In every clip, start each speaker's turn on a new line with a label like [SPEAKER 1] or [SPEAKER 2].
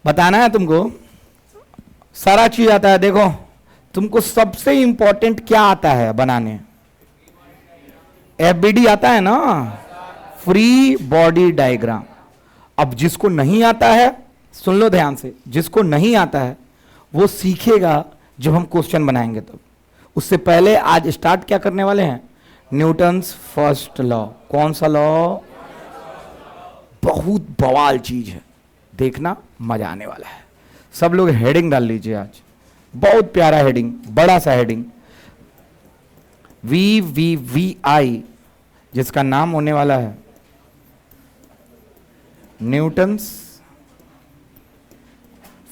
[SPEAKER 1] बताना है तुमको, सारा चीज आता है। देखो तुमको सबसे इंपॉर्टेंट क्या आता है बनाने? एफबीडी आता है ना, फ्री बॉडी डायग्राम। अब जिसको नहीं आता है, सुन लो ध्यान से, जिसको नहीं आता है वो सीखेगा जब हम क्वेश्चन बनाएंगे तब। उससे पहले आज स्टार्ट क्या करने वाले हैं? Newton's first law. कौन सा लॉ? बहुत बवाल चीज है, देखना मजा आने वाला है। सब लोग हेडिंग डाल लीजिए आज, बहुत प्यारा हेडिंग, बड़ा सा हेडिंग, VVVI, जिसका नाम होने वाला है Newton's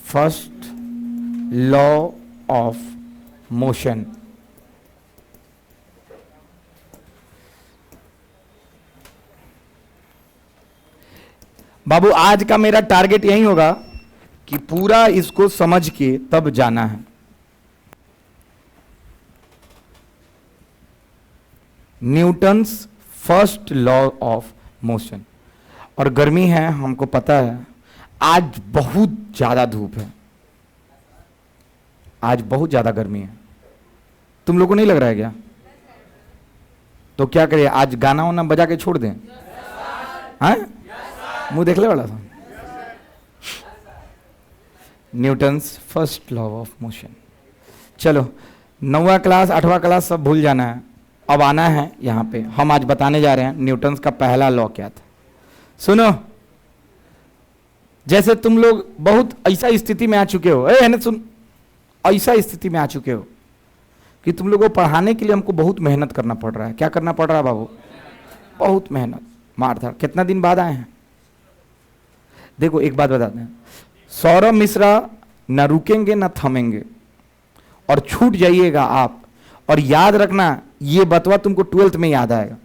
[SPEAKER 1] first law of motion. बाबू आज का मेरा टारगेट यही होगा कि पूरा इसको समझ के तब जाना है। Newton's first law of motion. और गर्मी है, हमको पता है, आज बहुत ज्यादा धूप है, आज बहुत ज्यादा गर्मी है। तुम लोगों को नहीं लग रहा है क्या? तो क्या करिए, आज गाना वाना बजा के छोड़ दें? हाँ, मुंह देख ले वाला था। Newton's first law of motion. चलो 9वां क्लास 8वां क्लास सब भूल जाना है, अब आना है यहां पे। हम आज बताने जा रहे हैं न्यूटन्स का पहला लॉ क्या था। सुनो, जैसे तुम लोग बहुत ऐसा स्थिति में आ चुके हो, सुन, ऐसा स्थिति में आ चुके हो कि तुम लोगों को पढ़ाने के लिए हमको बहुत मेहनत करना पड़ रहा है। क्या करना पड़ रहा है बाबू? बहुत मेहनत, मारधाड़। कितना दिन बाद आए हैं? देखो एक बात बताते हैं, सौरभ मिश्रा न रुकेंगे न थमेंगे, और छूट जाइएगा आप। और याद रखना, ये बतवा तुमको 12th में याद आएगा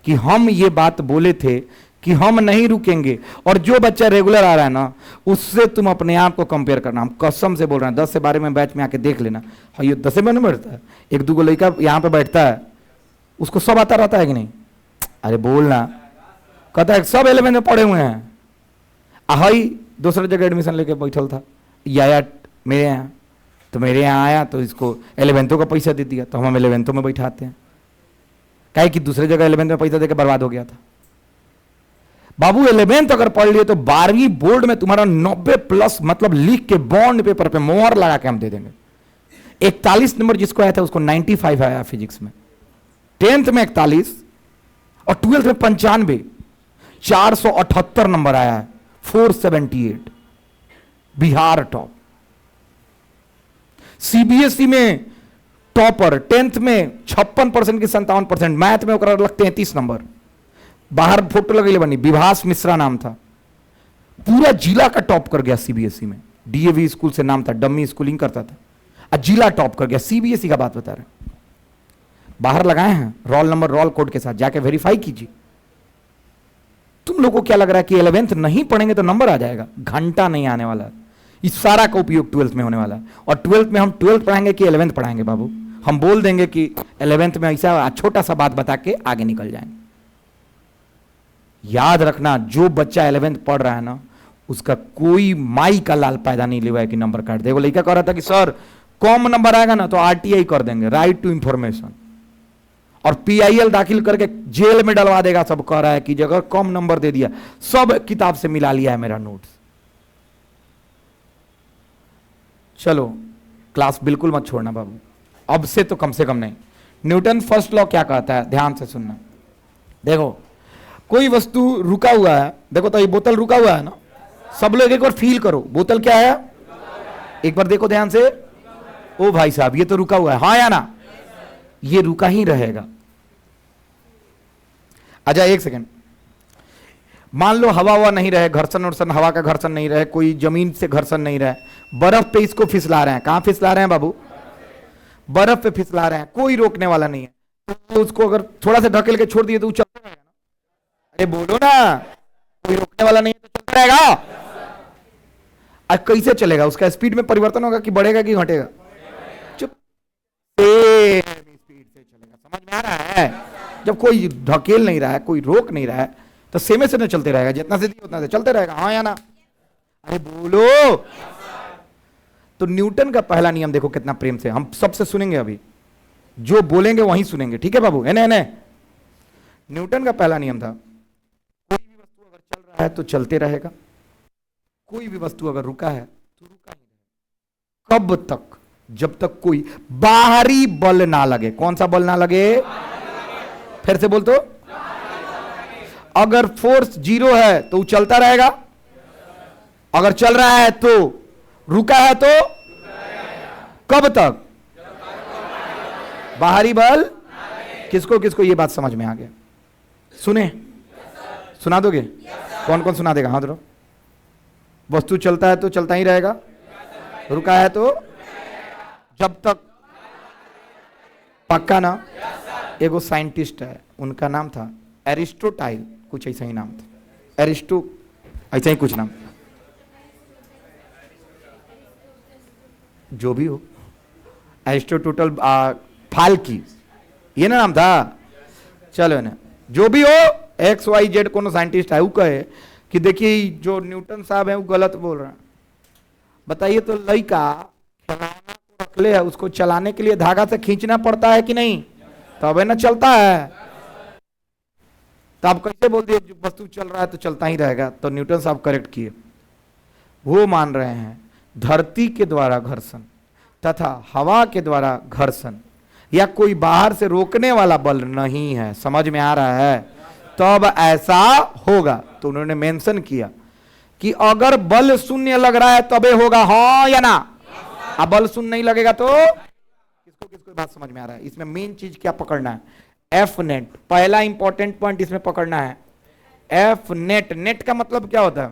[SPEAKER 1] कि हम ये बात बोले थे कि हम नहीं रुकेंगे। और जो बच्चा रेगुलर आ रहा है ना, उससे तुम अपने आप को कंपेयर करना। हम कसम से बोल रहे हैं, 10 से 12 में बैच में आके देख लेना। हाँ, ये 10 में नहीं बैठता है, एक दो लड़का यहाँ पे बैठता है, उसको सब आता रहता है कि नहीं? अरे बोलना, कहता है सब 11 में पढ़े हुए हैं। हाई दूसरी जगह एडमिशन लेके बैठल था, ये आया मेरे यहाँ, तो मेरे यहाँ आया तो इसको 11th का पैसा दे दिया, तो हम 11th में बैठाते हैं। काहे कि दूसरी जगह 11th में पैसा देकर बर्बाद हो गया था। बाबू 11th अगर पढ़ लिए तो 12वीं बोर्ड में तुम्हारा 90+ मतलब लिख के बॉन्ड पेपर पे मोहर लगा के हम दे देंगे। 41 नंबर जिसको आया था उसको 95 आया फिजिक्स में, 10th में 41 और 12th में 95, 478 नंबर आया है, 478, बिहार टॉप। सीबीएसई में टॉपर 10th में 56% की 57%, मैथ में लगते हैं 30 नंबर। बाहर फोटो लगे बनी, विभास मिश्रा नाम था, पूरा जिला का टॉप कर गया सीबीएसई में। डीएवी स्कूल से नाम था, डमी स्कूलिंग करता था, और जिला टॉप कर गया। सीबीएसई का बात बता रहे, बाहर लगाए हैं रोल नंबर रोल कोड के साथ, जाके वेरीफाई कीजिए। तुम लोगों को क्या लग रहा है कि 11th नहीं पढ़ेंगे तो नंबर आ जाएगा? घंटा नहीं आने वाला है। इस सारा का उपयोग 12th में होने वाला है। और 12th में हम 12th पढ़ाएंगे कि 11th पढ़ाएंगे बाबू? हम बोल देंगे कि 11th में ऐसा छोटा सा बात बता के आगे निकल जाएंगे। याद रखना, जो बच्चा 11th पढ़ रहा है ना, उसका कोई माई का लाल पैदा नहीं लिया है कि नंबर काट दे। वो लड़का कह रहा था कि सर कम नंबर आएगा ना तो आरटीआई कर देंगे, राइट टू इंफॉर्मेशन, और पीआईएल दाखिल करके जेल में डलवा देगा। सब कह रहा है कि अगर कम नंबर दे दिया, सब किताब से मिला लिया है मेरा नोट्स। चलो क्लास बिल्कुल मत छोड़ना बाबू, अब से तो कम से कम नहीं। न्यूटन फर्स्ट लॉ क्या कहता है, ध्यान से सुनना। देखो कोई वस्तु रुका हुआ है, देखो तो ये बोतल रुका हुआ है ना, सब लोग एक बार फील करो, बोतल क्या है? एक बार देखो ध्यान से। ओ भाई साहब, ये तो रुका हुआ है, हाँ या ना? ये रुका ही रहेगा। अच्छा एक सेकंड, मान लो हवा हवा नहीं रहे, घर्षण वर्षण, हवा का घर्षण नहीं रहे, कोई जमीन से घर्षण नहीं रहे, बर्फ पे इसको फिसला रहे हैं। कहां फिसला रहे हैं बाबू? बर्फ पे फिसला रहे हैं, कोई रोकने वाला नहीं है। तो उसको अगर थोड़ा सा ढकेल के छोड़ दिए तो वो चलता रहेगा ना? अरे बोलो ना, कोई रोकने वाला नहीं है तो चलता रहेगा। आज कैसे चलेगा? उसका स्पीड में परिवर्तन होगा कि बढ़ेगा कि घटेगा? चुप, स्पीड से चलेगा। समझ में आ रहा है? जब कोई ढकेल नहीं रहा है, कोई रोक नहीं रहा है, तो सेमे से न चलते रहेगा, जितना से दिया उतना से चलते रहेगा, हाँ या ना? अरे बोलो। तो न्यूटन का पहला नियम देखो कितना प्रेम से हम सबसे सुनेंगे, अभी जो बोलेंगे वहीं सुनेंगे, ठीक है बाबू, है ना। न्यूटन का पहला नियम था, कोई भी वस्तु अगर चल रहा है तो चलते रहेगा, कोई भी वस्तु अगर रुका है तो रुका ही रहेगा। कब तक? जब तक कोई बाहरी बल ना लगे। कौन सा बल ना लगे? फिर से बोल तो। अगर फोर्स 0 है तो वो चलता रहेगा, अगर चल रहा है तो रुका है तो कब तक? बाहरी बल। किसको किसको ये बात समझ में आ गया? सुने, सुना दोगे? कौन कौन सुना देगा? हाथ धरो। वस्तु चलता है तो चलता ही रहेगा, रुका है तो जब तक। पक्का ना? एगो साइंटिस्ट है, उनका नाम था एरिस्टोटाइल, कुछ ऐसा ही नाम था, एरिस्टो ऐसा ही कुछ नाम, जो भी हो, एरिस्टोटल फाल्की, ये ना नाम था। चलो ना, जो भी हो, XYZ कोनो साइंटिस्ट है, वो कहे कि देखिए जो न्यूटन साहब है वो गलत बोल रहे हैं। बताइए तो, लड़का खिलौना को रख ले है, उसको चलाने के लिए धागा से खींचना पड़ता है कि नहीं? तब है ना चलता है। तो आप कैसे बोल दिए वस्तु चल रहा है तो चलता ही रहेगा? तो न्यूटन साहब करेक्ट किए, वो मान रहे हैं धरती के द्वारा घर्षण तथा हवा के द्वारा घर्षण या कोई बाहर से रोकने वाला बल नहीं है। समझ में आ रहा है? तब ऐसा होगा। तो उन्होंने मेंशन किया कि अगर बल शून्य लग रहा है तबे होगा, हाँ या ना? अब बल शून्य नहीं लगेगा तो? किसको किसको बात समझ में आ रहा है? इसमें मेन चीज क्या पकड़ना है? F net. पहला इंपॉर्टेंट पॉइंट इसमें पकड़ना है, एफ नेट। नेट का मतलब क्या होता है?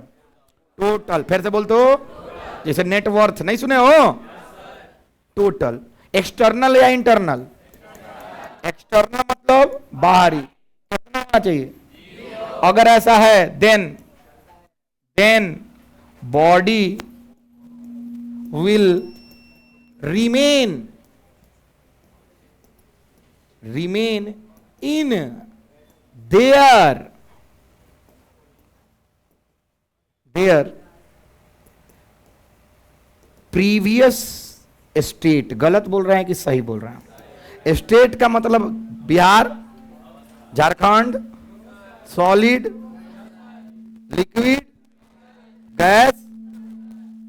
[SPEAKER 1] टोटल। फिर से बोल तो, जैसे नेटवर्थ नहीं सुने हो? टोटल। एक्सटर्नल या इंटरनल? एक्सटर्नल मतलब बाहरी। कितना होना चाहिए? अगर ऐसा है then body will remain in their previous state. गलत बोल रहे हैं कि सही बोल रहे हैं? स्टेट का मतलब Bihar, Jharkhand, solid, liquid, gas,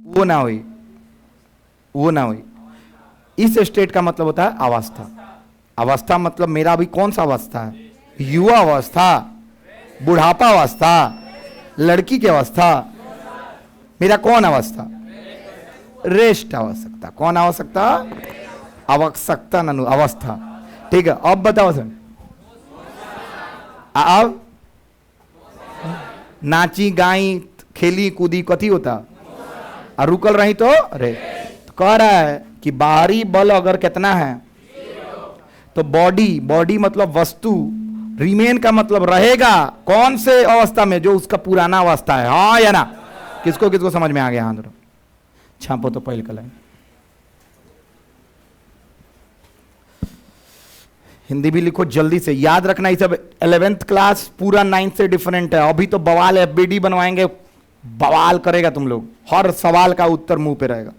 [SPEAKER 1] वो ना हुई, वो ना हुई। इस स्टेट का मतलब होता है अवस्था। अवस्था मतलब मेरा अभी कौन सा अवस्था है? युवा अवस्था, बुढ़ापा अवस्था, लड़की की अवस्था। मेरा कौन अवस्था? रेस्ट आवश्यकता। कौन आवश्यकता? आवश्यकता ननु अवस्था। ठीक है, अब बताओ सर, अब नाची गाई खेली कूदी कथी होता? और रुकल रही तो अरे, तो कह रहा है कि बाहरी बल अगर कितना है तो बॉडी मतलब वस्तु, रिमेन का मतलब रहेगा कौन से अवस्था में? जो उसका पुराना अवस्था है, हाँ या ना? किसको किसको समझ में आ गया? हाँ, छापो तो पहले कल। हिंदी भी लिखो जल्दी से, याद रखना। ये सब 11th क्लास पूरा 9th से डिफरेंट है। अभी तो बवाल FBD बनवाएंगे, बवाल करेगा तुम लोग, हर सवाल का उत्तर मुंह पे रहेगा।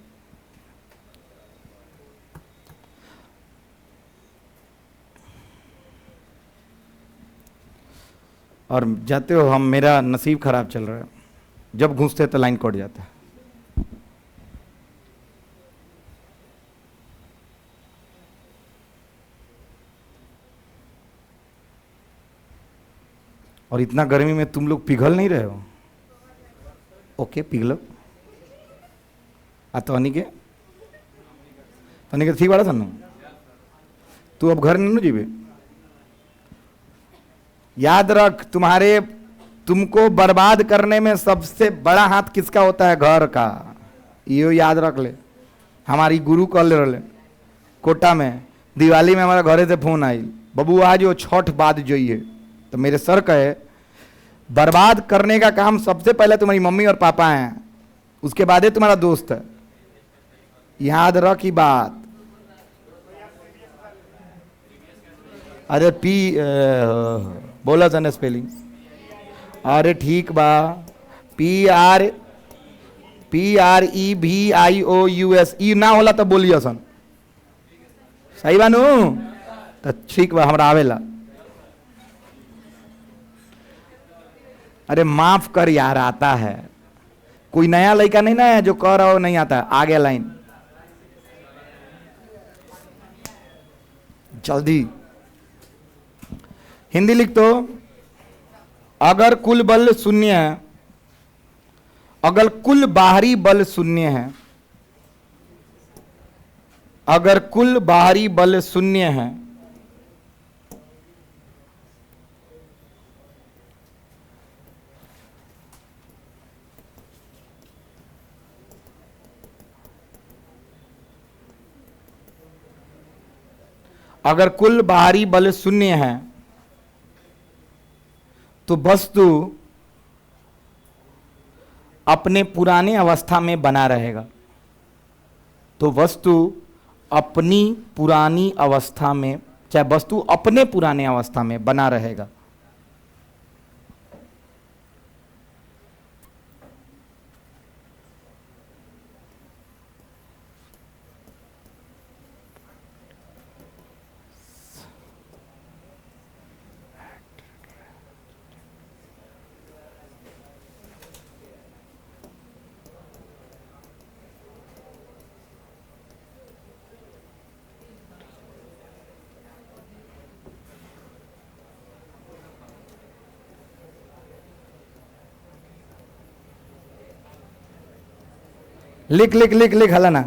[SPEAKER 1] और जाते हो हम, मेरा नसीब खराब चल रहा है, जब घुसते तो लाइन कट जाता है। और इतना गर्मी में तुम लोग पिघल नहीं रहे हो? ओके, पिघलो। तोहनी के ठीक बाड़ा सन्नू, तू अब घर नहीं जीवे। याद रख, तुमको बर्बाद करने में सबसे बड़ा हाथ किसका होता है? घर का। ये याद रख ले। हमारी गुरु कल रहे कोटा में, दिवाली में हमारा घरे से फोन आई, बबू आज वो छठ बाद जोइए। तो मेरे सर कहे बर्बाद करने का काम सबसे पहले तुम्हारी मम्मी और पापा हैं, उसके बाद ही तुम्हारा दोस्त है। याद रख ही बात। अरे बोला था ना स्पेलिंग? अरे ठीक बा, PR PREVIOUS, ई ना होला तो बोलिए सन। सही बानू? तो ठीक बा, हमरा आवेला। अरे माफ कर यार, आता है। कोई नया लड़का नहीं ना है जो कह रहा हो नहीं आता। आगे लाइन जल्दी हिंदी लिख दो। अगर कुल बल शून्य है, अगर कुल बाहरी बल शून्य है, अगर कुल बाहरी बल शून्य है, अगर कुल बाहरी बल शून्य है तो वस्तु अपने पुराने अवस्था में बना रहेगा। तो वस्तु अपनी पुरानी अवस्था में, चाहे वस्तु अपने पुराने अवस्था में बना रहेगा। लिख लिख लिख लिख, हला ना।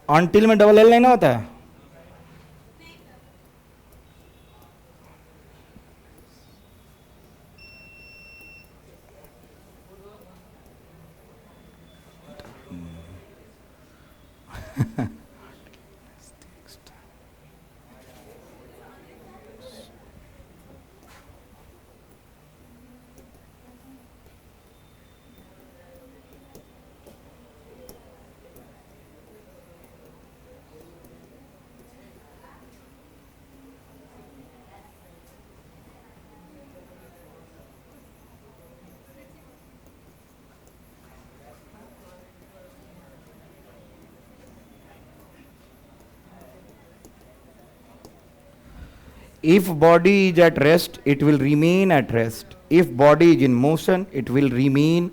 [SPEAKER 1] ऑनटिल में डबल एल नहीं ना होता है? If body is at rest, it will remain at rest. If body is in motion, it will remain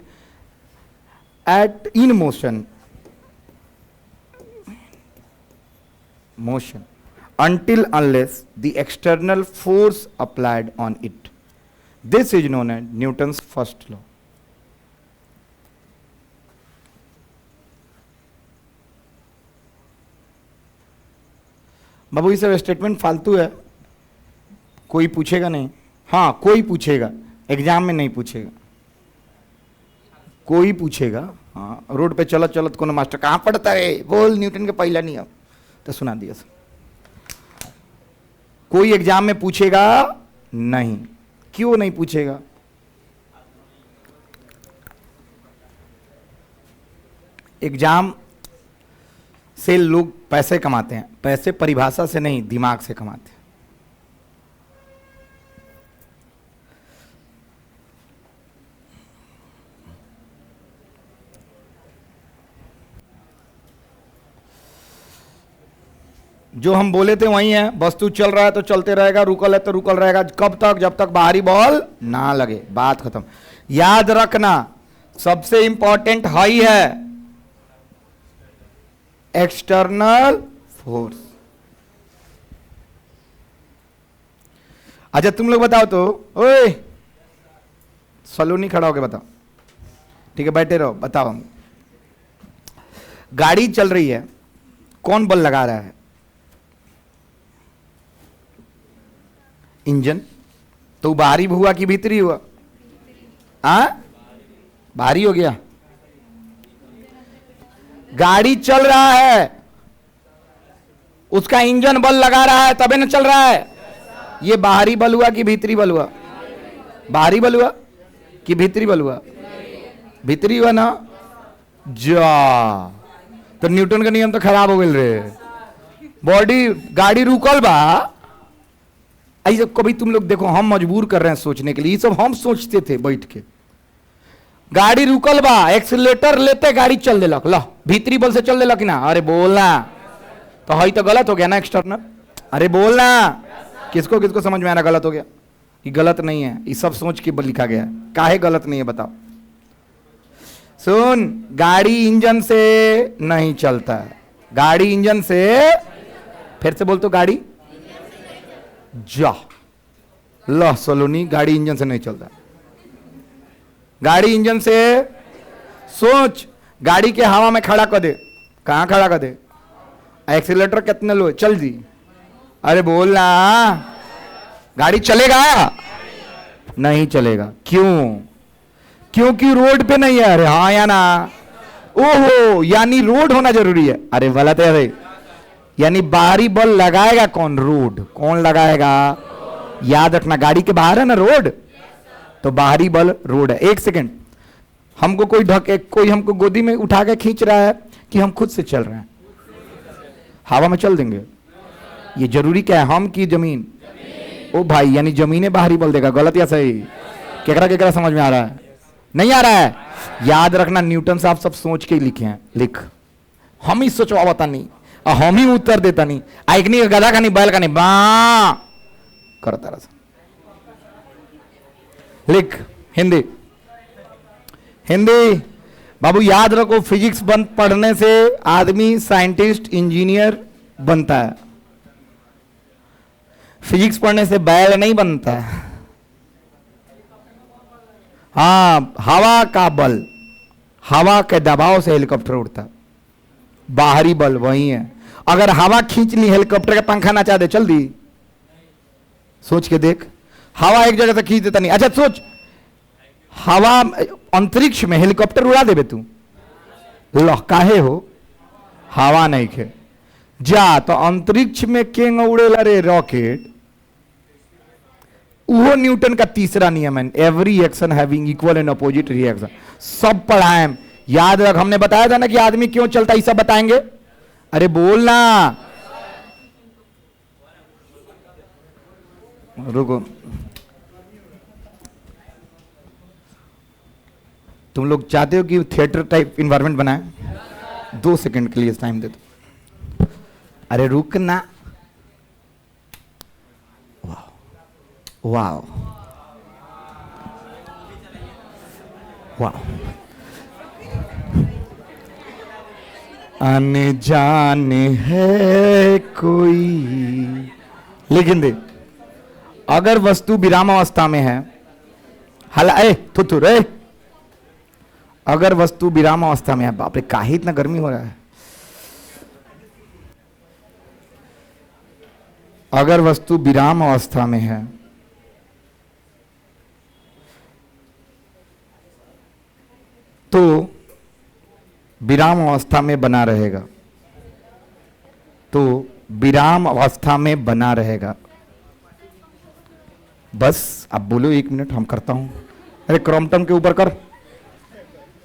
[SPEAKER 1] in motion. Motion. Until unless the external force applied on it. This is known as Newton's first law. बाबू ये सब statement फालतू है, कोई पूछेगा नहीं। हाँ कोई पूछेगा, एग्जाम में नहीं पूछेगा, कोई पूछेगा। हाँ रोड पे चलत चलत कोनो मास्टर कहाँ पढ़ता है, बोल न्यूटन के पहला नियम, तो सुना दिया। कोई एग्जाम में पूछेगा नहीं। क्यों नहीं पूछेगा? एग्जाम से लोग पैसे कमाते हैं, पैसे परिभाषा से नहीं दिमाग से कमाते हैं। जो हम बोले थे वही है, वस्तु चल रहा है तो चलते रहेगा, रुकल है तो रुकल रहेगा। कब तक? जब तक बाहरी बॉल ना लगे। बात खत्म। याद रखना सबसे इंपॉर्टेंट हाई है एक्सटर्नल फोर्स। अच्छा तुम लोग बताओ तो, ओए सलोनी खड़ा होके बताओ। ठीक है बैठे रहो, बताओ। हम गाड़ी चल रही है, कौन बल लगा रहा है? इंजन। तो बाहरी हुआ कि भीतरी हुआ? बाहरी हो गया। गाड़ी चल रहा है, उसका इंजन बल लगा रहा है तबे न चल रहा है। ये बाहरी बल हुआ कि भीतरी बल हुआ? बाहरी बल हुआ कि भीतरी बल हुआ? भीतरी हुआ ना। जा तो न्यूटन का नियम तो खराब हो गए रे। बॉडी गाड़ी रुकल बा, ऐसे कभी तुम लोग देखो, हम मजबूर कर रहे हैं सोचने के लिए, ये सब हम सोचते थे बैठ के। गाड़ी रुकल बा, एक्सीलेटर लेते गाड़ी चल देलक, ला भीतरी बल से चल देलक ना? अरे बोलना तो है तो गलत हो गया ना एक्सटर्नल। अरे बोलना, किसको किसको समझ में आ रहा गलत हो गया? ये गलत नहीं है, ये सब सोच के लिखा गया है। काहे गलत नहीं है बताओ? सुन, गाड़ी इंजन से नहीं चलता है। गाड़ी इंजन से, फिर से बोल तो, गाड़ी जा ला सलोनी, गाड़ी इंजन से नहीं चलता। गाड़ी इंजन से, सोच, गाड़ी के हवा में खड़ा कर दे, कहां खड़ा कर दे? एक्सीलेटर कितने लो, चल दी। अरे बोलना, गाड़ी चलेगा? नहीं चलेगा। क्यों? क्योंकि रोड पे नहीं है। अरे हाँ या ना? ओहो, यानी रोड होना जरूरी है। अरे गलत है भाई। यानी बाहरी बल लगाएगा कौन? रोड। कौन लगाएगा? याद रखना, गाड़ी के बाहर है ना रोड, तो बाहरी बल रोड है। एक सेकंड, हमको कोई कोई हमको गोदी में उठा के खींच रहा है कि हम खुद से चल रहे हैं? हवा में चल देंगे। ये जरूरी क्या है, हम की जमीन? ओ भाई, यानी जमीने बाहरी बल देगा। गलत या सही? केकरा केकरा समझ में आ रहा है? नहीं आ रहा है? याद रखना, न्यूटन साहब सब सोच के लिखे हैं। लिख, हम ही सोचवाता नहीं और हम ही उत्तर देता नहीं। आइकनी गधा का नहीं, बैल का नहीं, बा करता रहा। लिख हिंदी। हिंदी बाबू याद रखो, फिजिक्स पढ़ने से आदमी साइंटिस्ट इंजीनियर बनता है। फिजिक्स पढ़ने से बैल नहीं बनता है। हाँ, हवा का बल, हवा के दबाव से हेलीकॉप्टर उड़ता है। बाहरी बल वही है। अगर हवा खींच ली, हेलीकॉप्टर का पंखा ना चाह दे, चल दी? सोच के देख, हवा एक जगह से खींच देता नहीं। अच्छा सोच, हवा अंतरिक्ष में हेलीकॉप्टर उड़ा देबे तू? लो काहे हो? हवा नहीं खे जा, तो अंतरिक्ष में केंग उड़ेला रे रॉकेट? वो न्यूटन का तीसरा नियम है, every action having equal and opposite reaction. सब पढ़ाएं, याद रख। हमने बताया था ना कि आदमी क्यों चलता है, सब बताएंगे। अरे बोलना, रुको, तुम लोग चाहते हो कि थिएटर टाइप इन्वायरमेंट बनाए? 2 सेकंड के लिए टाइम दे दो। अरे रुकना। वाह वाह, आने जाने है कोई। लेकिन दे, अगर वस्तु विराम अवस्था में है, हला थुथुर, अगर वस्तु विराम अवस्था में है, बाप रे काहे इतना गर्मी हो रहा है। अगर वस्तु विराम अवस्था में है तो विराम अवस्था में बना रहेगा, तो विराम अवस्था में बना रहेगा। बस अब बोलो 1 मिनट, हम करता हूं। अरे क्रॉम्पटन के ऊपर कर,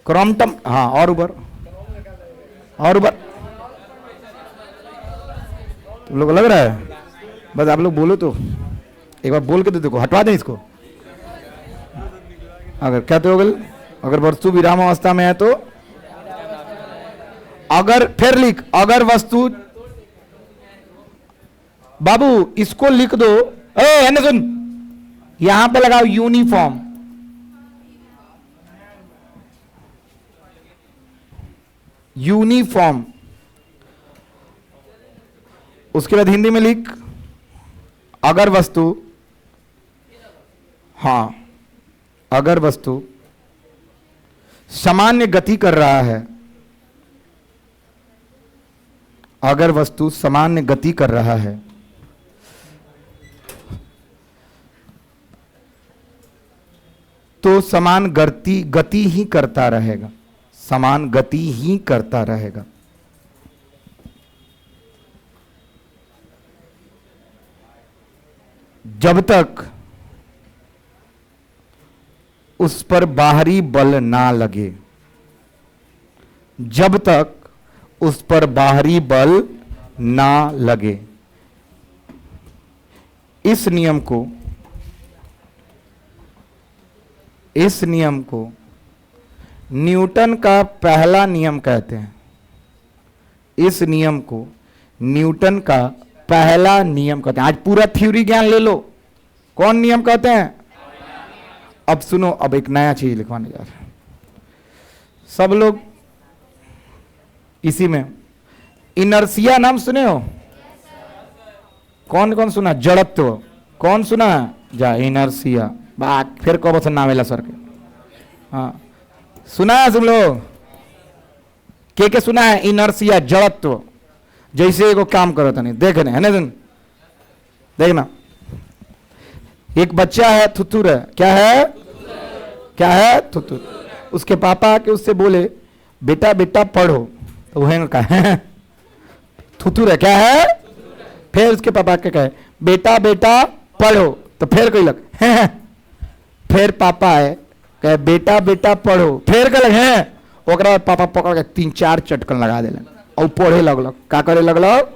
[SPEAKER 1] क्रॉम्पटन, हाँ और ऊपर, और ऊपर। तुम लोग लग रहा है? बस आप लोग बोलो तो, एक बार बोल के तो देखो, हटवा दें इसको। अगर कहते हो अगर वस्तु विराम अवस्था में है तो, अगर, फिर लिख, अगर वस्तु, बाबू इसको लिख दो। ए सुन, यहां पे लगाओ यूनिफॉर्म। यूनिफॉर्म। उसके बाद हिंदी में लिख, अगर वस्तु, हां, अगर वस्तु सामान्य गति कर रहा है, अगर वस्तु सामान्य गति कर रहा है तो समान गति ही करता रहेगा, समान गति ही करता रहेगा। जब तक उस पर बाहरी बल ना लगे, जब तक उस पर बाहरी बल ना लगे। इस नियम को न्यूटन का पहला नियम कहते हैं। इस नियम को न्यूटन का पहला नियम कहते हैं। आज पूरा थ्योरी ज्ञान ले लो, कौन नियम कहते हैं। अब सुनो, अब एक नया चीज लिखवाने जा रहे हैं सब लोग। इसी में इनर्सिया नाम सुने हो? कौन कौन सुना? जड़त्व कौन सुना? जा इनर्सिया बात फिर कब से नावेला सर के। हाँ सुना है तुम लोग? के सुना है? इनर्सिया, जड़त्व। जैसे एगो काम करो था नहीं देखने है ना तुम, देखना एक बच्चा है, थुथुर है। क्या है? क्या है? थुथुर। उसके पापा आके उससे बोले बेटा बेटा पढ़ो, तो वह कहा थुथुर है। क्या है? फिर उसके पापा के कहे बेटा बेटा पढ़ो, तो फिर कोई लग फिर पापा है कहे बेटा बेटा पढ़ो, फिर कह लगे ओकरा बाद पापा पकड़ के 3-4 चटकन लगा देलन और पढ़े लगलक। का करे लगलक?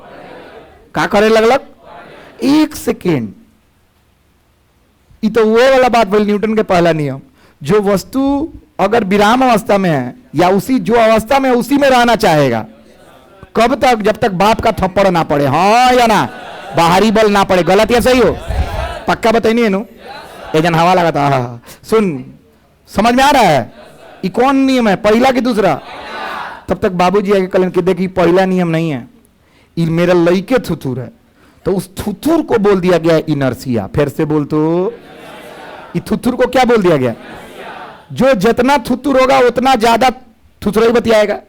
[SPEAKER 1] का करे लगलक? 1 सेकेंड। ये तो वो वाला बात बोली न्यूटन के पहला नियम। जो वस्तु अगर विराम अवस्था में है या उसी जो अवस्था में उसी में रहना चाहेगा, कब तक? जब तक बाप का थप्पड़ ना पड़े। हाँ या ना? बाहरी बल ना पड़े। गलत या सही हो? पक्का बताइए नहीं नु? एक हवा लगा था। हाँ सुन, समझ में आ रहा है? ये कौन नियम है, पहला कि दूसरा? तब तक बाबूजी आगे कलन के देखिए पहला नियम नहीं है, ये मेरा लइके थुथुर है। तो उस थुथुर को बोल दिया गया इनर्सिया। फिर से बोल तो, ये थुथुर को क्या बोल दिया गया? जो जितना थुथुर होगा उतना ज्यादा थुथुराई बतियाएगा,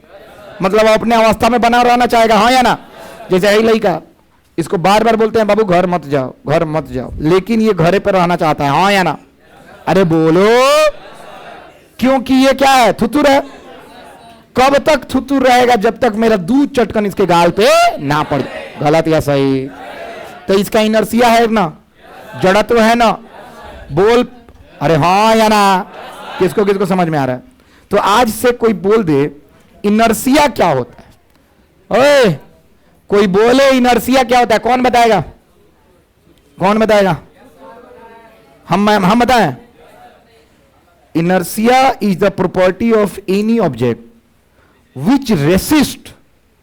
[SPEAKER 1] मतलब अपने अवस्था में बना रहना चाहेगा। हाँ या ना? जैसे यही लड़का, इसको बार बार बोलते हैं बाबू घर मत जाओ, घर मत जाओ, लेकिन ये घरे पर रहना चाहता है। हाँ या ना? अरे बोलो, क्योंकि ये क्या है? थुथुर है। कब तक थुथुर रहेगा? जब तक मेरा दूध चटकन इसके गाल पे ना पड़। गलत या सही? तो इसका इनर्सिया है ना, जड़त्व है ना? बोल अरे हाँ या ना? किसको किसको समझ में आ रहा है? तो आज से कोई बोल दे इनर्सिया क्या होता है। ओए कोई बोले इनर्सिया क्या होता है, कौन बताएगा? कौन बताएगा? हम बताएं। Inertia is the property of any object which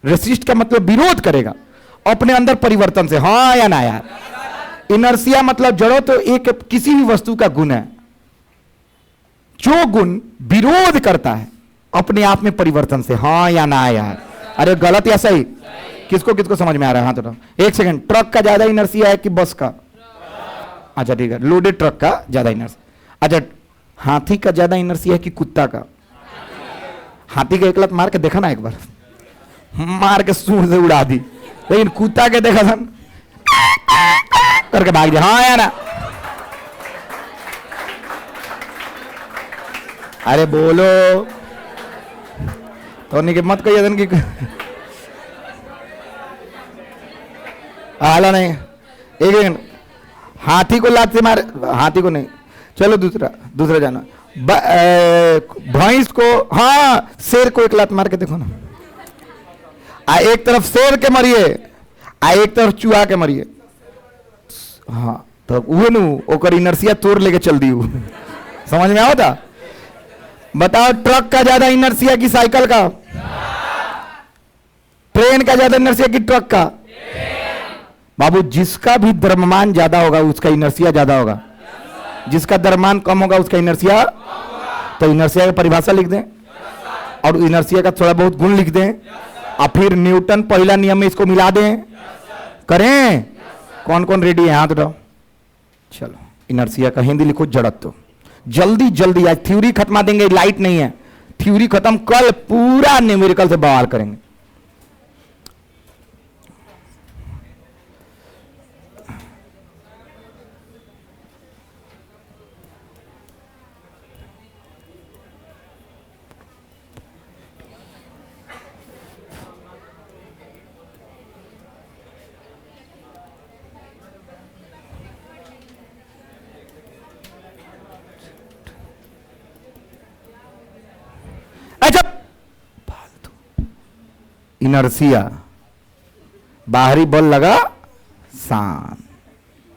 [SPEAKER 1] resist का मतलब विरोध करेगा अपने अंदर परिवर्तन से। हाँ या ना यार? इनर्सिया मतलब जड़ो तो एक किसी भी वस्तु का गुण है जो गुण विरोध करता है अपने आप में परिवर्तन से। हाँ या ना यार? अरे गलत या सही? किसको किसको समझ में आ रहा है? हाँ तो एक सेकंड, ट्रक का ज्यादा इनर्सिया है कि बस का? अच्छा ठीक है, लोडेड ट्रक का ज्यादा इनर्सिया। अच्छा हाथी का ज्यादा इनर्सिया है कि कुत्ता का? हाथी का एक लत मार के देखा ना एक बार, मार के सूंड से उड़ा दी, लेकिन कुत्ता के देखा था करके भाग गया। हाँ या ना? अरे बोलो तो नहीं कि मत कहिए धन की हाला नहीं। एक हाथी को लात से मारे, हाथी को नहीं, चलो दूसरा जाना। भैंस को, हाँ शेर को एक लात मार के देखो ना, आ एक तरफ शेर के मरिए आ एक तरफ चूहा के मरिए। हाँ तो वो नु ओकर इनर्सिया तोड़ लेके चल दी। समझ में आवता? बताओ ट्रक का ज्यादा इनर्सिया की साइकिल का? ट्रेन का ज्यादा इनर्सिया की ट्रक का? बाबू जिसका भी द्रव्यमान ज्यादा होगा उसका इनर्सिया ज्यादा होगा, जिसका द्रव्यमान कम होगा उसका इनर्सिया। तो इनर्सिया की परिभाषा लिख दें और इनर्सिया का थोड़ा बहुत गुण लिख दें और फिर न्यूटन पहला नियम में इसको मिला दें। करें? कौन कौन रेडी है हाथ उठाओ। चलो इनर्सिया का हिंदी लिखो जड़त्व। जल्दी जल्दी, आज थ्योरी खत्मा देंगे, लाइट नहीं है, थ्योरी खत्म, कल पूरा न्यूमेरिकल से बवाल करेंगे। इनर्सिया, बाहरी बल लगा शांत।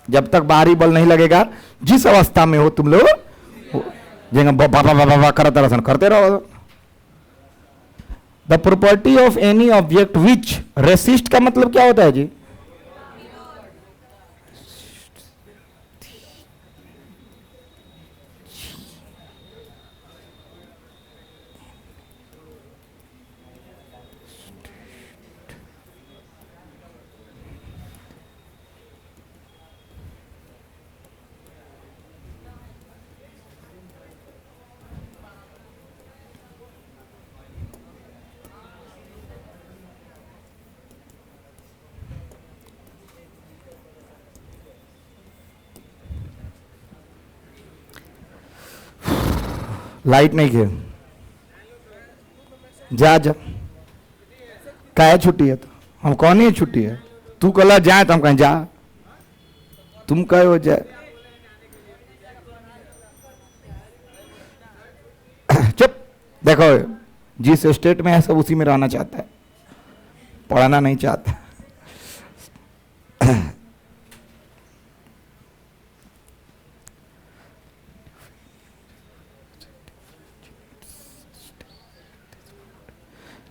[SPEAKER 1] जब तक बाहरी बल नहीं लगेगा, जिस अवस्था में हो तुम लोग बाबा करते रहो। The property of any object which resist का मतलब क्या होता है जी? लाइट नहीं खे, जा जा क्या छुट्टी है? तो हम कौन ही छुट्टी है? तू कल जाए तो हम कहें जा, तुम कहे हो जाए। चुप, देखो जिस स्टेट में है सब उसी में रहना चाहता है, पढ़ना नहीं चाहता।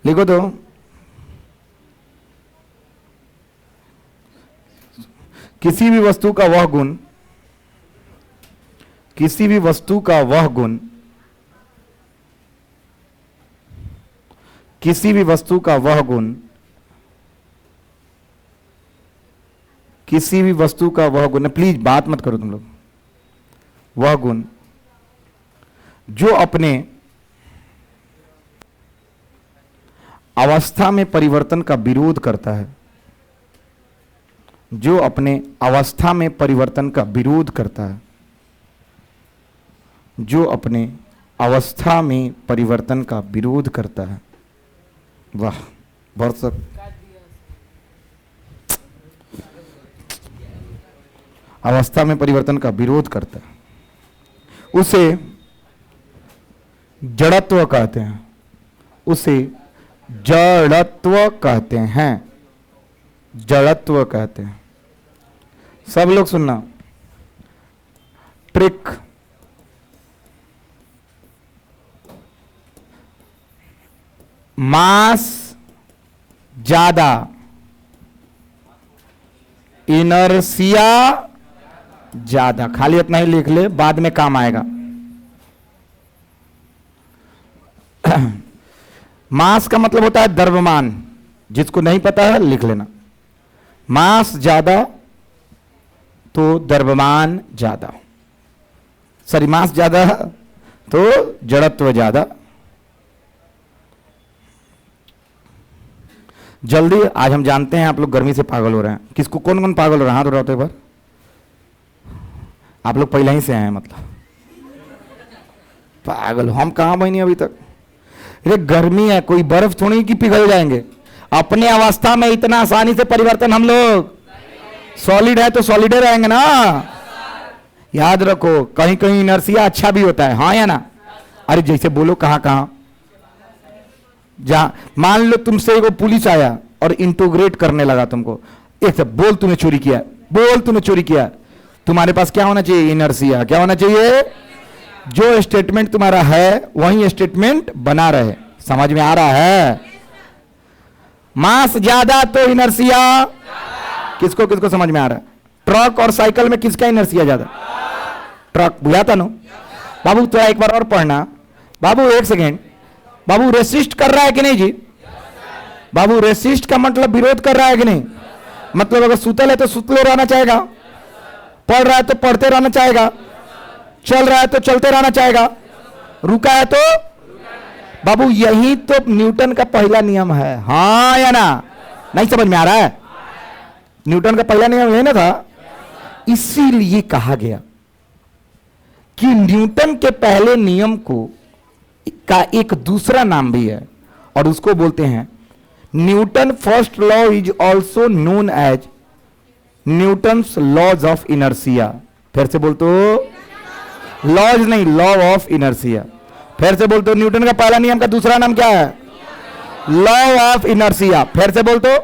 [SPEAKER 1] लिखो तो, किसी भी वस्तु का वह गुण, किसी भी वस्तु का वह गुण, किसी भी वस्तु का वह गुण, किसी भी वस्तु का वह गुण, प्लीज बात मत करो तुम लोग, वह गुण जो अपने अवस्था में परिवर्तन का विरोध करता है, जो अपने अवस्था में परिवर्तन का विरोध करता है, जो अपने अवस्था में परिवर्तन का विरोध करता है। वाह, भरसक अवस्था में परिवर्तन का विरोध करता है, उसे जड़त्व कहते हैं, उसे जड़त्व कहते हैं, जड़त्व कहते हैं। सब लोग सुनना, ट्रिक, मास ज्यादा, इनर्सिया ज्यादा। खाली इतना ही लिख ले, बाद में काम आएगा। मास का मतलब होता है द्रव्यमान, जिसको नहीं पता है लिख लेना। मास ज्यादा तो द्रव्यमान ज्यादा, सॉरी मास ज्यादा तो जड़त्व ज्यादा। जल्दी, आज हम जानते हैं आप लोग गर्मी से पागल हो रहे हैं। किसको, कौन कौन पागल हो रहा है? हाथ उठाओ तो एक बार। आप लोग पहले ही से आए हैं, मतलब पागल। हम कहां बनी अभी तक? अरे गर्मी है, कोई बर्फ थोड़ी कि पिघल जाएंगे। अपने अवस्था में इतना आसानी से परिवर्तन, हम लोग सॉलिड है तो सॉलिड रहेंगे ना। याद रखो, कहीं कहीं इनर्सिया अच्छा भी होता है, हाँ या ना? अरे जैसे बोलो कहां कहां, जहां मान लो तुमसे एगो पुलिस आया और इंटोग्रेट करने लगा तुमको, एक से बोल तूने चोरी किया, बोल तूने चोरी किया। तुम्हारे पास क्या होना चाहिए? इनर्सिया। क्या होना चाहिए? जो स्टेटमेंट तुम्हारा है वही स्टेटमेंट बना रहे। समझ में आ रहा है? मास ज्यादा तो इनर्सिया, किसको किसको समझ में आ रहा है? ट्रक और साइकिल में किसका इनर्सिया ज्यादा? ट्रक। बुझा था नो बाबू? तो एक बार और पढ़ना बाबू, एक सेकेंड। बाबू रेसिस्ट कर रहा है कि नहीं जी? बाबू रेसिस्ट का मतलब विरोध कर रहा है कि नहीं? मतलब अगर सुतल है तो सुतले रहना चाहेगा, पढ़ रहा है तो पढ़ते रहना चाहेगा, चल रहा है तो चलते रहना चाहेगा, रुका है तो। बाबू यही तो न्यूटन का पहला नियम है, हाँ या ना? नहीं समझ में आ रहा है? न्यूटन का पहला नियम यही ना था। इसीलिए कहा गया कि न्यूटन के पहले नियम को का एक दूसरा नाम भी है और उसको बोलते हैं Newton first law is also known as Newton's laws of inertia. फिर से बोलते हो, लॉज नहीं, लॉ ऑफ इनर्सिया। फिर से बोलते हो, न्यूटन का पहला नियम का दूसरा नाम क्या है? Law of inertia. फिर से बोल तो,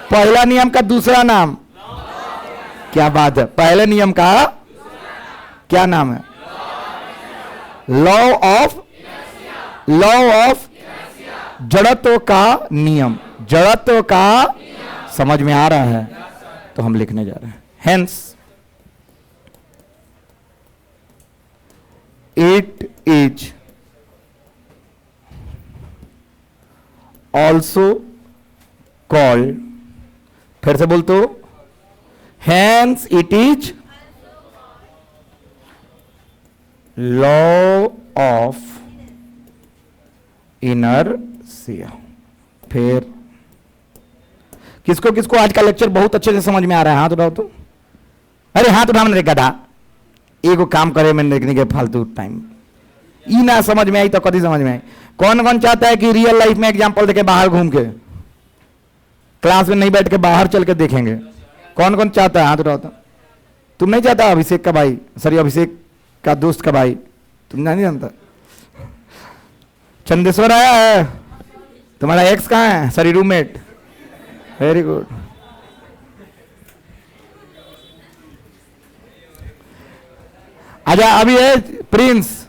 [SPEAKER 1] पहला नियम का दूसरा नाम। क्या बात है, पहले नियम का क्या नाम है? लॉ ऑफ जड़त्व का नियम। जड़त्व का समझ में आ रहा है तो हम लिखने जा रहे हैं। Hence it is also called, फिर से बोल तो, hence it is law of inertia. फिर किसको किसको आज का लेक्चर बहुत अच्छे से समझ में आ रहा है? हाथ उठाओ तो। अरे हाथ उठा मैंने गधा, एगो काम करे मैंने देखने के फालतू टाइम ई ना समझ में आई तो कभी समझ में आई। कौन कौन चाहता है कि रियल लाइफ में एग्जांपल देके बाहर घूम के, क्लास में नहीं बैठ के बाहर चल के देखेंगे? कौन कौन चाहता है? हाथ उठाओ तो। तुम नहीं चाहता? अभिषेक का भाई, सॉरी अभिषेक का दोस्त का भाई, तुम नहीं जानता? चंदेश्वर आया है, तुम्हारा एक्स कहाँ है? Sorry roommate, very good. आजा अभी है प्रिंस,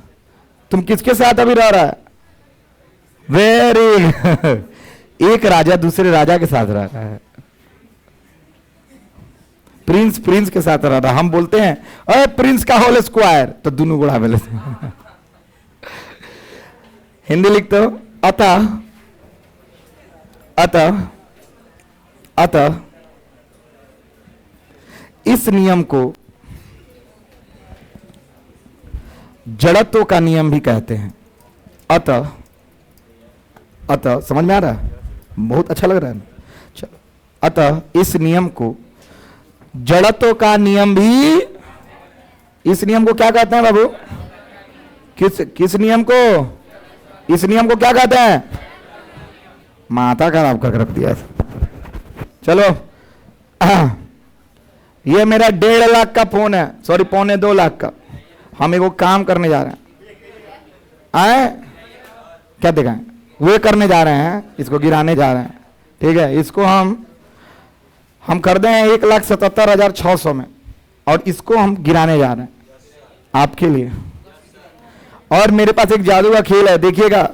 [SPEAKER 1] तुम किसके साथ अभी रह रहा है? वेरी एक राजा दूसरे राजा के साथ रह रहा है। प्रिंस प्रिंस के साथ रह रहा। हम बोलते हैं अरे प्रिंस का होल स्क्वायर, तो दोनों गुड़ा बोले। हिंदी लिख दो। अतः अतः अतः इस नियम को जड़त्व का नियम भी कहते हैं। अतः अतः समझ में आ रहा है? बहुत अच्छा लग रहा है ना? चलो, अतः इस नियम को जड़त्व का नियम भी, इस नियम को क्या कहते हैं बाबू? किस नियम को? इस नियम को क्या कहते हैं? माता खराब करके रख दिया। चलो ये मेरा 1.5 लाख का फोन है, सॉरी 1.25 लाख का। हम एगो काम करने जा रहे हैं। आए क्या दिखाएं? वे करने जा रहे हैं, इसको गिराने जा रहे हैं। ठीक है, इसको हम कर दें 1,77,600 में, और इसको हम गिराने जा रहे हैं आपके लिए। और मेरे पास एक जादू का खेल है, देखिएगा।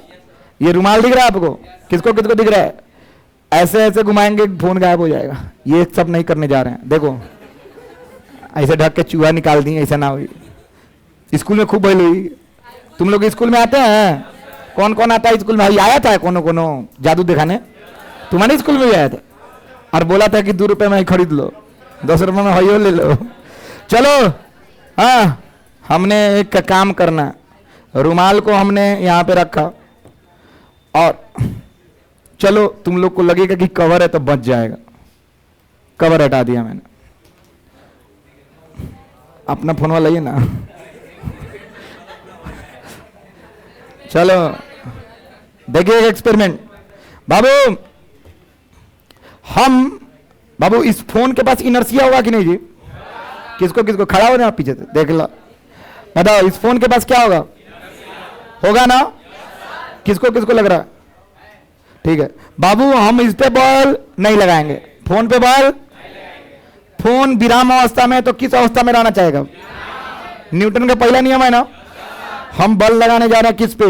[SPEAKER 1] ये रुमाल दिख रहा है आपको? किसको किसको दिख रहा है? ऐसे ऐसे घुमाएंगे फोन गायब हो जाएगा। ये सब नहीं करने जा रहे हैं। देखो ऐसे ढक के चूहा निकाल दिए, ऐसा ना हुई। स्कूल में खूब भइल हुई। तुम लोग स्कूल में आते हैं? कौन कौन आता है स्कूल में? आया था कोनो कोनो जादू दिखाने? तुम्हारे स्कूल में भी आया था और बोला था कि 2 रुपए में ही खरीद लो, 10 रुपए में हइयो ले लो। चलो हाँ, हमने एक काम करना। रुमाल को हमने यहाँ पे रखा और चलो तुम लोग को लगेगा कि कवर है तो बच जाएगा। कवर हटा दिया मैंने। अपना फोन वाला लाइए ना। चलो देखिए एक्सपेरिमेंट। बाबू इस फोन के पास इनर्सिया होगा कि नहीं जी? किसको किसको खड़ा हो ना पीछे से देख लो, बताओ इस फोन के पास क्या होगा? होगा ना? किसको किसको लग रहा है? ठीक है बाबू, हम इस पे बॉल नहीं लगाएंगे, फोन पे बॉल। फोन विराम अवस्था में तो किस अवस्था में रहना चाहेगा? न्यूटन का पहला नियम है ना। हम बल लगाने जा रहे हैं किस पे?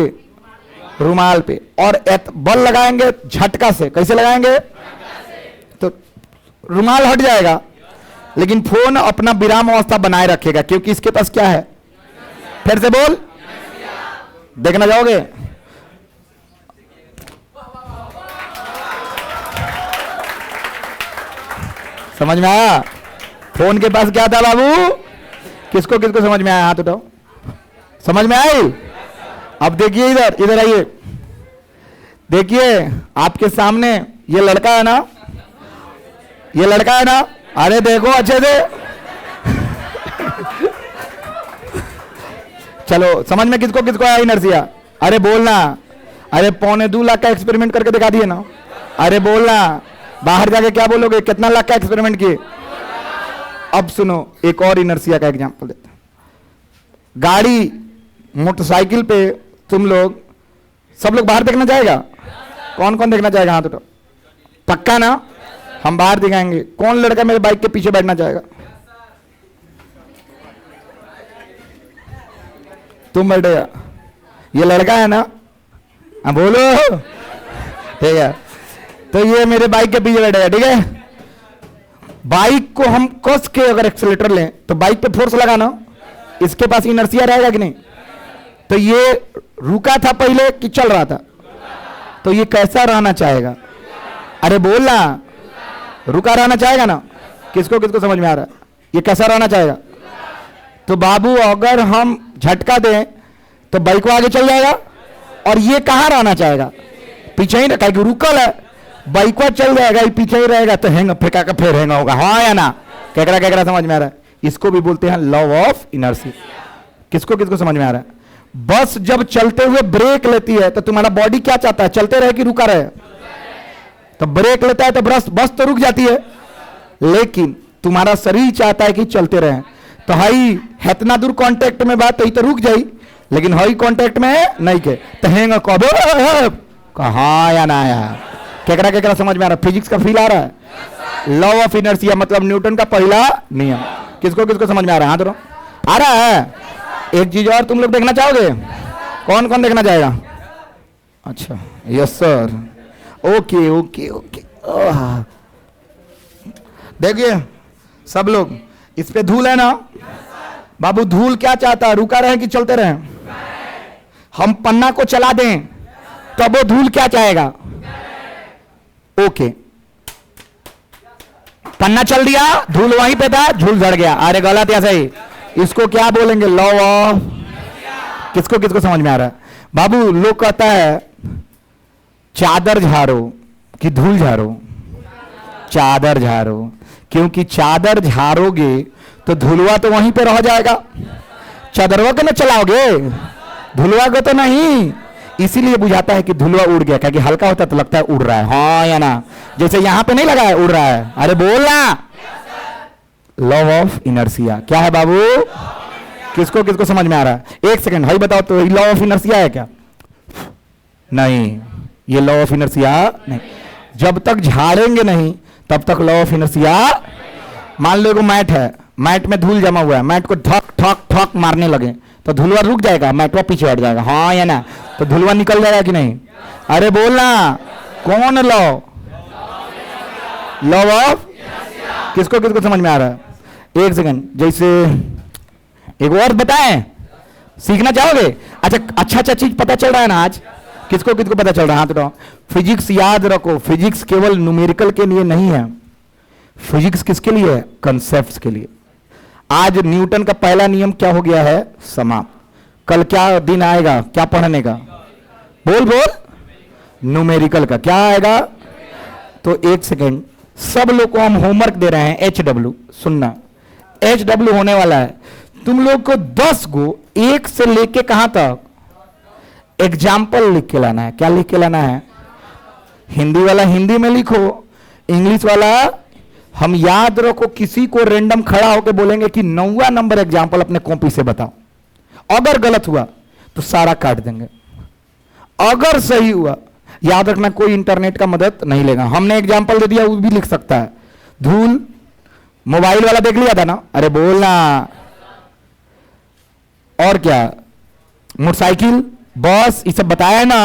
[SPEAKER 1] रुमाल पे। और बल लगाएंगे झटका से। कैसे लगाएंगे? तो रुमाल हट जाएगा, लेकिन फोन अपना विराम अवस्था बनाए रखेगा, क्योंकि इसके पास क्या है? फिर से बोल, देखना जाओगे? समझ में आया? फोन के पास क्या था बाबू? किसको किसको समझ में आया? हाथ उठाओ। समझ में आई? अब देखिए इधर, इधर आइए। देखिए आपके सामने ये लड़का है ना, ये लड़का है ना। अरे देखो अच्छे से। चलो समझ में किसको किसको आया इनर्सिया? अरे बोलना। अरे 1.25 लाख का एक्सपेरिमेंट करके दिखा दिए ना। अरे बोलना, बाहर जाके क्या बोलोगे? कितना लाख का एक्सपेरिमेंट किए? अब सुनो एक और इनर्सिया का एग्जांपल देता हूं। गाड़ी मोटरसाइकिल पे तुम लोग, सब लोग बाहर देखना चाहेगा? कौन कौन देखना चाहेगा हाथ उठाओ। पक्का ना? हम बाहर दिखाएंगे। कौन लड़का मेरे बाइक के पीछे बैठना चाहेगा? तुम बैठेगा? ये लड़का है ना? हाँ बोलो। ठीक है, तो ये मेरे बाइक के पीछे बैठेगा। ठीक है, बाइक को हम कस के अगर एक्सीलेटर लें तो बाइक पे फोर्स लगाना, इसके पास इनर्शिया रहेगा कि नहीं? तो ये रुका था पहले कि चल रहा था? तो ये कैसा रहना चाहेगा? अरे बोलना, रुका रहना चाहेगा ना? किसको किसको समझ में आ रहा है? ये कैसा रहना चाहेगा? तो बाबू अगर हम झटका दें तो बाइक को आगे चल जाएगा, और ये कहां रहना चाहेगा? पीछे ही रखा कि रुकल है, बाइक को चल जाएगा, ये पीछे ही रहेगा, तो हैंग फेंका का फिर हैंग होगा। हाँ या ना? केकरा समझ में आ रहा है? इसको भी बोलते हैं लॉ ऑफ इनर्शिया। किसको किसको समझ में आ रहा है? बस जब चलते हुए ब्रेक लेती है तो तुम्हारा बॉडी क्या चाहता है? चलते रहे कि रुका रहे? तो ब्रेक लेता है तो बस तो रुक जाती है, लेकिन तुम्हारा शरीर चाहता है कि चलते रहे। तो हाई इतना दूर कांटेक्ट में बात तो रुक जाई, लेकिन हाई कांटेक्ट में नहीं के तो हैंग कहा या ना यार? केकरा समझ में आ रहा है? फिजिक्स का फील आ रहा है? लॉ ऑफ इनर्शिया मतलब न्यूटन का पहला नियम। किसको किसको समझ में आ रहा है? हाथ उठाओ। आ रहा है? एक चीज और तुम लोग देखना चाहोगे? कौन कौन देखना चाहेगा? अच्छा, yes sir, okay okay okay. देखिए सब लोग, इस पे धूल है ना बाबू? धूल क्या चाहता है? रुका रहे कि चलते रहे? हम पन्ना को चला दें तब वो धूल क्या चाहेगा? ओके, पन्ना चल दिया, धूल वहीं पे था, धूल झड़ गया। अरे गलत है सही? इसको क्या बोलेंगे? Law of. किसको किसको समझ में आ रहा है? बाबू लोग कहता है चादर झाड़ो कि धूल झाड़ो? चादर झाड़ो, क्योंकि चादर झाड़ोगे तो धुलवा तो वहीं पे रह जाएगा। चादरवा को ना चलाओगे, धुलवा को तो नहीं। इसीलिए बुझाता है कि धुलवा उड़ गया, क्योंकि हल्का होता तो लगता है उड़ रहा है। हाँ या ना? जैसे यहां पे नहीं लगा है, उड़ रहा है। अरे बोलना, लॉ ऑफ इनर्शिया। क्या है बाबू? किसको किसको समझ में आ रहा है? एक सेकंड, भाई बताओ तो लॉ ऑफ इनर्शिया है क्या? नहीं, ये लॉ ऑफ इनर्शिया नहीं। जब तक झाड़ेंगे नहीं तब तक लॉ ऑफ इनर्शिया। मान लो को मैट है, मैट में धूल जमा हुआ है, मैट को ठक ठक ठक मारने लगे तो धुलवा रुक जाएगा, मैटवा पीछे हट जाएगा। हाँ या ना? तो धुलवा निकल जाएगा कि नहीं? अरे बोलना, कौन लॉ? Law of. किसको किसको समझ में आ रहा है? एक सेकंड, जैसे एक और बताएं, सीखना चाहोगे? अच्छा चीज पता चल रहा है ना आज? किसको किसको पता चल रहा है? हाथ उठाओ। फिजिक्स याद रखो, फिजिक्स केवल न्यूमेरिकल के लिए नहीं है, फिजिक्स किसके लिए है? कंसेप्ट्स के लिए। आज न्यूटन का पहला नियम क्या हो गया है? समाप्त। कल क्या दिन आएगा? क्या पढ़ने का? बोल बोल, न्यूमेरिकल का। क्या आएगा? तो एक सेकेंड, सब लोग को हम होमवर्क दे रहे हैं HW। सुनना, HW होने वाला है। तुम लोग को 10 गो एक से लेके कहां तक एग्जाम्पल लिख के लाना है। क्या लिख के लाना है? हिंदी वाला हिंदी में लिखो, इंग्लिश वाला हम याद रखो। किसी को रेंडम खड़ा होकर बोलेंगे कि 9वां नंबर एग्जाम्पल अपने कॉपी से बताओ। अगर गलत हुआ तो सारा काट देंगे, अगर सही हुआ याद रखना कोई इंटरनेट का मदद नहीं लेगा। हमने एग्जाम्पल दे दिया, वो भी लिख सकता है। धूल मोबाइल वाला देख लिया था ना? अरे बोलना। और क्या? मोटरसाइकिल, बस, ये सब बताया ना?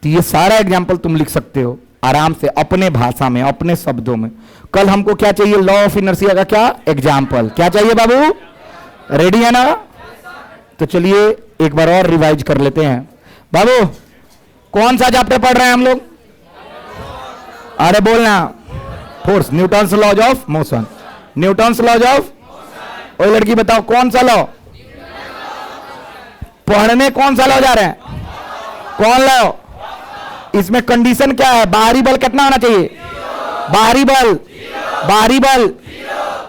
[SPEAKER 1] तो ये सारा एग्जाम्पल तुम लिख सकते हो आराम से अपने भाषा में, अपने शब्दों में। कल हमको क्या चाहिए? लॉ ऑफ इनर्शिया का क्या एग्जाम्पल। क्या चाहिए बाबू? रेडी है ना? तो चलिए एक बार और रिवाइज कर लेते हैं। बाबू कौन सा चैप्टर पढ़ रहे हैं हम लोग? अरे बोलना, force, Newton's laws of motion. Newton's laws of. ओए लड़की बताओ कौन सा लॉ पढ़ने? कौन सा लॉ जा रहे हैं? कौन लॉ? इसमें कंडीशन क्या है? बाहरी बल कितना होना चाहिए? बाहरी बल, बाहरी बल।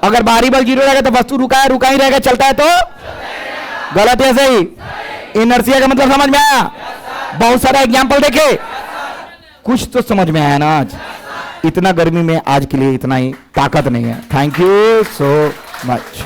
[SPEAKER 1] अगर बाहरी बल 0 रहेगा तो वस्तु रुका ही रहेगा, चलता है तो गलत है सही? इनर्शिया का मतलब समझ में आया? बहुत सारा एग्जाम्पल देखे, कुछ तो समझ में आया ना? आज इतना गर्मी में आज के लिए इतना ही, ताकत नहीं है। Thank you so much.